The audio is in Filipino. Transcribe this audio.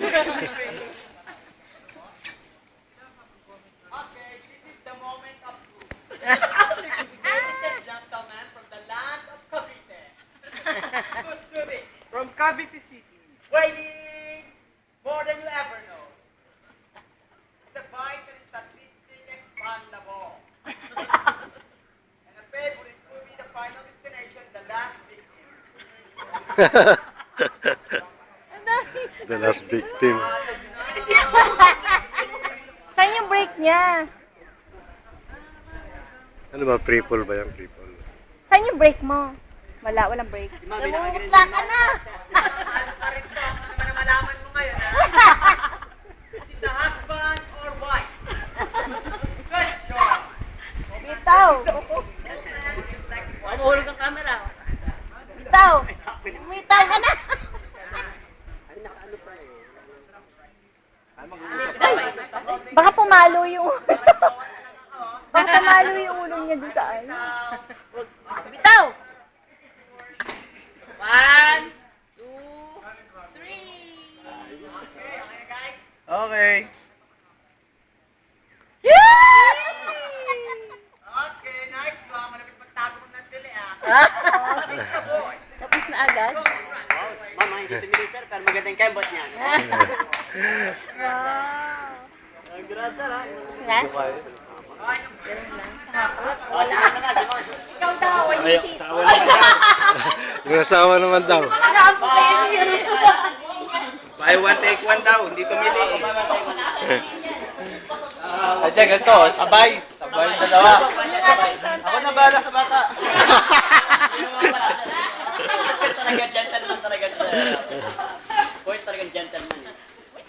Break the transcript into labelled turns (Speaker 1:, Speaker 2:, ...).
Speaker 1: this is the moment of truth. Ladies and gentlemen from the land of Cavite. Kusuri,
Speaker 2: From Cavite City.
Speaker 1: weighing more than you ever know. The vital statistic expandable. And a favorite will be the final destination, the last victim.
Speaker 3: The last victim.
Speaker 4: Saan yung break niya?
Speaker 3: Ano ba? Triple ba yan? Triple.
Speaker 4: Saan yung break mo? Wala, walang break. Namumutla ka na!
Speaker 1: Ano pa rin to? Ano naman ang malaman mo ngayon, ha? Is it the husband or wife? Good job.
Speaker 4: Bitaw!
Speaker 5: Mahulog ang camera.
Speaker 4: Bitaw! Bitaw ka na! Baka pumalo yung ulo. Baka pumalo yung ulo niya doon sa ano.
Speaker 5: Bitaw! 1, 2, 3.
Speaker 2: Okay.
Speaker 1: Okay, nice one. Malapit magtago mo ng tili, ha?
Speaker 4: Tapos na agad.
Speaker 6: Mama, hindi tumili sir, pero maganda yung kembot niya.
Speaker 4: Wow!
Speaker 6: Grabe sir ha.
Speaker 4: Last?
Speaker 6: O, sige na nga, Simon.
Speaker 4: Ikaw daw,
Speaker 3: Ay, yung asawa naman daw.
Speaker 2: Buy one, take one daw. Hindi tumili eh.
Speaker 7: At yan, ganito, sabay. Sabay yung dalawa.
Speaker 2: Ako na bahala sa bata.
Speaker 6: Talaga gentleman talaga sir. Boys talagang gentleman.